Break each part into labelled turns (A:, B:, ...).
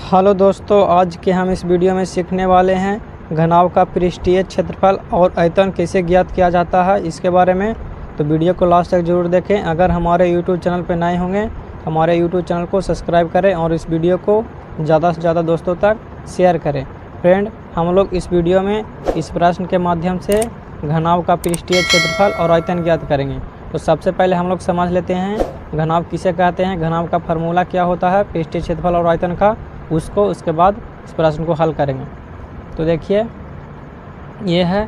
A: Hello दोस्तों, आज के हम इस वीडियो में सीखने वाले हैं घनाभ का पृष्ठीय क्षेत्रफल और आयतन कैसे ज्ञात किया जाता है इसके बारे में। तो वीडियो को लास्ट तक जरूर देखें। अगर हमारे यूट्यूब चैनल पर नए होंगे तो हमारे यूट्यूब चैनल को सब्सक्राइब करें और इस वीडियो को ज़्यादा से ज़्यादा दोस्तों तक शेयर करें। फ्रेंड, हम लोग इस वीडियो में इस प्रश्न के माध्यम से घनाभ का पृष्ठीय क्षेत्रफल और आयतन ज्ञात करेंगे। तो सबसे पहले हम लोग समझ लेते हैं घनाभ किसे कहते हैं, घनाभ का फार्मूला क्या होता है पृष्ठीय क्षेत्रफल और आयतन का, उसके बाद इस प्रश्न को हल करेंगे। तो देखिए, ये है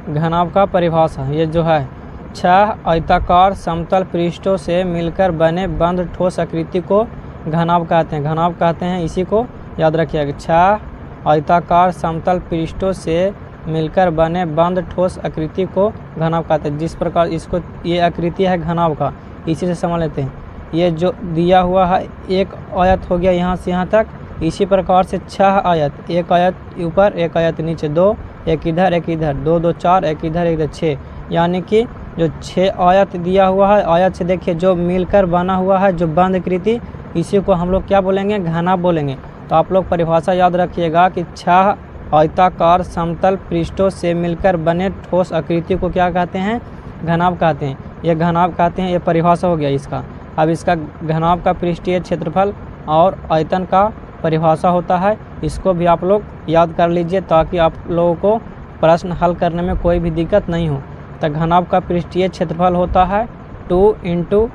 A: घनाभ का परिभाषा। ये जो है 6 आयताकार समतल पृष्ठों से मिलकर बने बंद ठोस आकृति को घनाभ कहते हैं। घनाभ कहते हैं, इसी को याद रखिएगा। 6 आयताकार समतल पृष्ठों से मिलकर बने बंद ठोस आकृति को घनाभ कहते हैं। जिस प्रकार इसको ये आकृति है घनाभ का, इसी से समझ लेते हैं। ये जो दिया हुआ है एक आयत हो गया यहाँ से यहाँ तक, इसी प्रकार से 6 आयत, एक आयत ऊपर एक आयत नीचे, 2 एक इधर एक इधर, 2 2 4 एक इधर एक इधर 6, यानी कि जो 6 आयत दिया हुआ है, आयत से देखिए जो मिलकर बना हुआ है जो बंद आकृति, इसी को हम लोग क्या बोलेंगे, घनाभ बोलेंगे। तो आप लोग परिभाषा याद रखिएगा कि 6 आयताकार समतल पृष्ठों से मिलकर बने ठोस आकृति को क्या कहते हैं, घनाभ कहते हैं। ये घनाभ कहते हैं, ये परिभाषा हो गया इसका। अब इसका घनाभ का पृष्ठीय क्षेत्रफल और आयतन का परिभाषा होता है, इसको भी आप लोग याद कर लीजिए ताकि आप लोगों को प्रश्न हल करने में कोई भी दिक्कत नहीं हो। तो घनाभ का पृष्ठीय क्षेत्रफल होता है 2 ×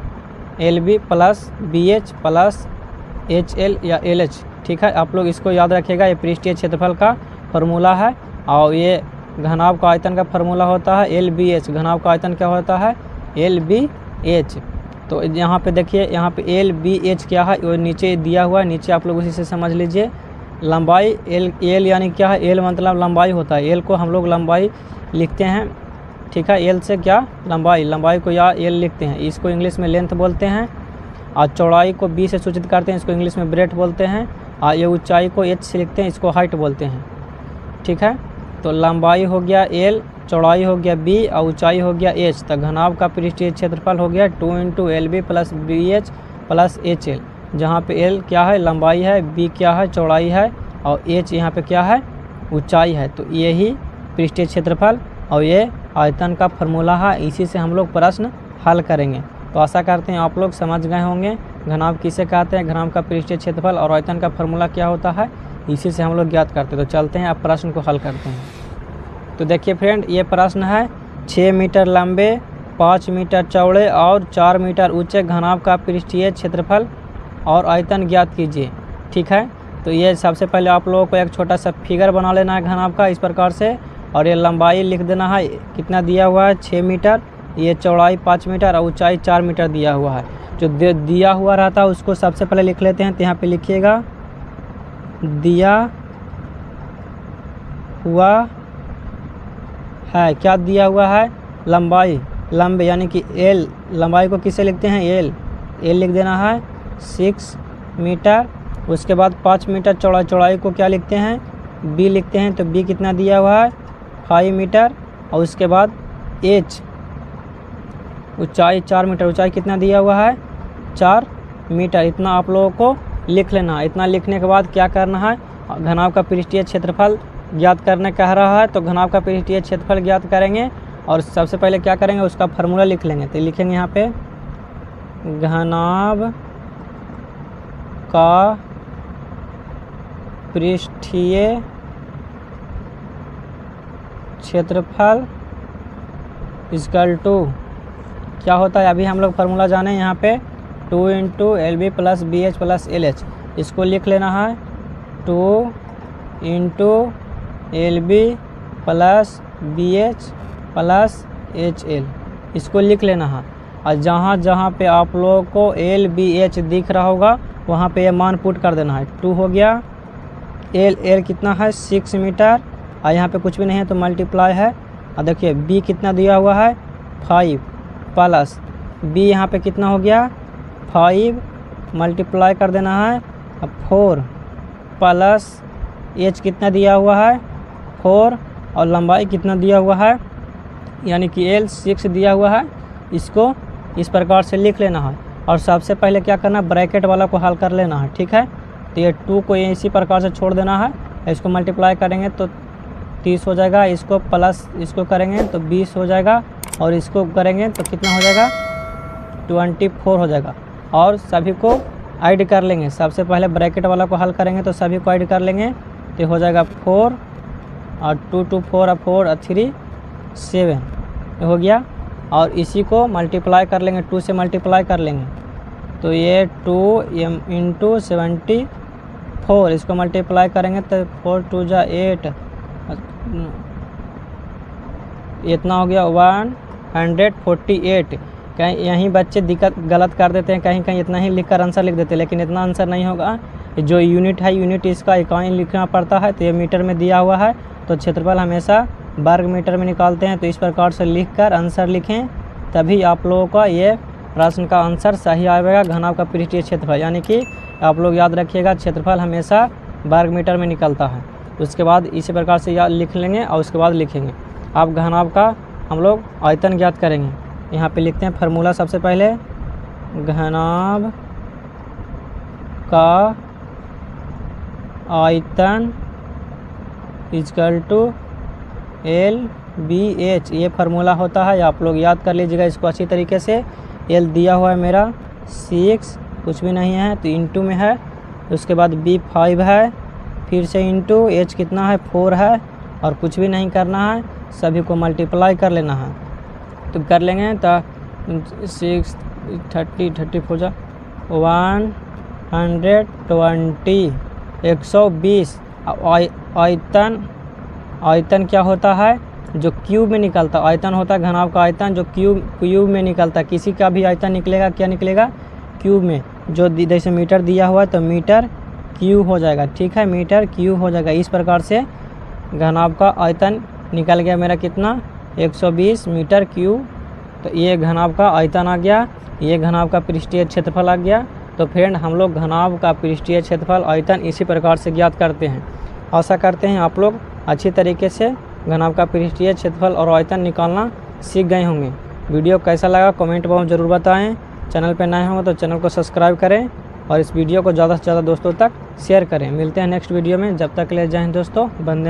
A: LB + BH + HL या LH। ठीक है, आप लोग इसको याद रखिएगा। ये पृष्ठीय क्षेत्रफल का फार्मूला है और ये घनाभ का आयतन का फार्मूला होता है LBH। घनाभ का आयतन क्या होता है, LBH। तो यहाँ पे देखिए, यहाँ पे LBH क्या है वो नीचे दिया हुआ है, नीचे आप लोग उसी से समझ लीजिए। लंबाई L यानी क्या है, L मतलब लंबाई होता है। L को हम लोग लंबाई लिखते हैं। ठीक है, L से क्या लंबाई को या L लिखते हैं, इसको इंग्लिश में लेंथ बोलते हैं। और चौड़ाई को B से सूचित करते हैं, इसको इंग्लिश में ब्रेथ बोलते हैं। और ये ऊंचाई को H से लिखते हैं, इसको हाइट बोलते हैं। ठीक है, तो लंबाई हो गया L, चौड़ाई हो गया B और ऊंचाई हो गया H। तो घनाभ का पृष्ठीय क्षेत्रफल हो गया 2 × LB + BH + HL, जहाँ पे L क्या है, लंबाई है, B क्या है, चौड़ाई है, और H यहाँ पे क्या है, ऊंचाई है। तो यही पृष्ठीय क्षेत्रफल और ये आयतन का फार्मूला है, इसी से हम लोग प्रश्न हल करेंगे। तो आशा करते हैं आप लोग समझ गए होंगे घनाभ किसे कहते हैं, घनाभ का पृष्ठीय क्षेत्रफल और आयतन का फार्मूला क्या होता है, इसी से हम लोग ज्ञात करते हैं। तो चलते हैं, अब प्रश्न को हल करते हैं। तो देखिए फ्रेंड, ये प्रश्न है 6 मीटर लंबे, 5 मीटर चौड़े और 4 मीटर ऊंचे घनाभ का पृष्ठीय क्षेत्रफल और आयतन ज्ञात कीजिए। ठीक है, तो ये सबसे पहले आप लोगों को एक छोटा सा फिगर बना लेना है घनाभ का इस प्रकार से, और ये लंबाई लिख देना है, कितना दिया हुआ है 6 मीटर, ये चौड़ाई 5 मीटर और ऊंचाई 4 मीटर दिया हुआ है। जो दिया हुआ रहता है उसको सबसे पहले लिख लेते हैं। तो यहाँ पे लिखिएगा दिया हुआ है, क्या दिया हुआ है, लंबाई, लंबे यानी कि L, लंबाई को किसे लिखते हैं, L लिख देना है 6 मीटर। उसके बाद 5 मीटर चौड़ाई को क्या लिखते हैं, B लिखते हैं। तो B कितना दिया हुआ है 5 मीटर। और उसके बाद H, ऊंचाई 4 मीटर, ऊंचाई कितना दिया हुआ है 4 मीटर। इतना आप लोगों को लिख लेना है। इतना लिखने के बाद क्या करना है, घनाभ का पृष्ठीय क्षेत्रफल ज्ञात करने कह रहा है, तो घनाभ का पृष्ठीय क्षेत्रफल ज्ञात करेंगे और सबसे पहले क्या करेंगे, उसका फार्मूला लिख लेंगे। तो लिखेंगे यहाँ पे घनाभ का पृष्ठीय क्षेत्रफल इक्वल टू क्या होता है, अभी हम लोग फार्मूला जाने यहाँ पे 2 × LB + BH + LH। इसको लिख लेना है 2 × LB + BH + HL, इसको लिख लेना है। और जहाँ जहाँ पे आप लोगों को LBH दिख रहा होगा वहाँ पे ये मान पुट कर देना है। 2 हो गया, L कितना है 6 मीटर, और यहाँ पे कुछ भी नहीं है तो मल्टीप्लाई है। और देखिए B कितना दिया हुआ है 5 प्लस B यहाँ पे कितना हो गया 5, मल्टीप्लाई कर देना है 4 प्लस H कितना दिया हुआ है 4, और लंबाई कितना दिया हुआ है यानी कि L 6 दिया हुआ है। इसको इस प्रकार से लिख लेना है और सबसे पहले क्या करना है, ब्रैकेट वाला को हल कर लेना है। ठीक है, तो ये 2 को इसी प्रकार से छोड़ देना है। इसको मल्टीप्लाई करेंगे तो 30 हो जाएगा, इसको प्लस इसको करेंगे तो 20 हो जाएगा, और इसको करेंगे तो कितना हो जाएगा 24 हो जाएगा। और सभी को ऐड कर लेंगे। सबसे पहले ब्रैकेट वाला को हल करेंगे तो सभी को ऐड कर लेंगे तो हो जाएगा 4 और 2 2 4 और 4 और 3 7 हो गया। और इसी को मल्टीप्लाई कर लेंगे, 2 से मल्टीप्लाई कर लेंगे तो ये 2 इंटू 74, इसको मल्टीप्लाई करेंगे तो 4 2 जा 8, इतना हो गया 148। कहीं यहीं बच्चे दिक्कत गलत कर देते हैं, कहीं कहीं इतना ही लिखकर आंसर लिख देते हैं, लेकिन इतना आंसर नहीं होगा। जो यूनिट है यूनिट इसका इकाई लिखना पड़ता है। तो ये मीटर में दिया हुआ है, तो क्षेत्रफल हमेशा वर्ग मीटर में निकालते हैं। तो इस प्रकार से लिखकर आंसर लिखें, तभी आप लोगों का ये प्रश्न का आंसर सही आएगा। घनाभ का पृष्ठीय क्षेत्रफल, यानी कि आप लोग याद रखिएगा क्षेत्रफल हमेशा वर्ग मीटर में निकलता है। उसके बाद इसी प्रकार से याद लिख लेंगे और उसके बाद लिखेंगे। अब घनाभ का हम लोग आयतन ज्ञात करेंगे। यहाँ पे लिखते हैं फार्मूला। सबसे पहले घनाभ का आयतन इक्वल टू LBH, ये फार्मूला होता है। आप लोग याद कर लीजिएगा इसको अच्छी तरीके से। L दिया हुआ है मेरा 6, कुछ भी नहीं है तो इंटू में है। उसके बाद B 5 है, फिर से इंटू H कितना है 4 है, और कुछ भी नहीं करना है, सभी को मल्टीप्लाई कर लेना है। तो कर लेंगे तो 6 30 34 जा 120 120। आयतन क्या होता है जो क्यूब में निकलता है। आयतन होता है घनाभ का आयतन जो क्यूब में निकलता है। किसी का भी आयतन निकलेगा क्या निकलेगा क्यूब में। जो जैसे मीटर दिया हुआ है तो मीटर क्यूब हो जाएगा, ठीक है, मीटर क्यूब हो जाएगा। इस प्रकार से घनाभ का आयतन निकल गया मेरा कितना 120 मीटर क्यूब। तो ये घनाभ का आयतन आ गया, ये घनाभ का पृष्ठीय क्षेत्रफल आ गया। तो फ्रेंड हम लोग घनाभ का पृष्ठीय क्षेत्रफल आयतन इसी प्रकार से ज्ञात करते हैं। आशा करते हैं आप लोग अच्छी तरीके से घनाभ का पृष्ठीय क्षेत्रफल और आयतन निकालना सीख गए होंगे। वीडियो कैसा लगा कमेंट बॉक्स में ज़रूर बताएं। चैनल पर नए होंगे तो चैनल को सब्सक्राइब करें और इस वीडियो को ज़्यादा से ज़्यादा दोस्तों तक शेयर करें। मिलते हैं नेक्स्ट वीडियो में, जब तक ले जाएँ दोस्तों, बंदे।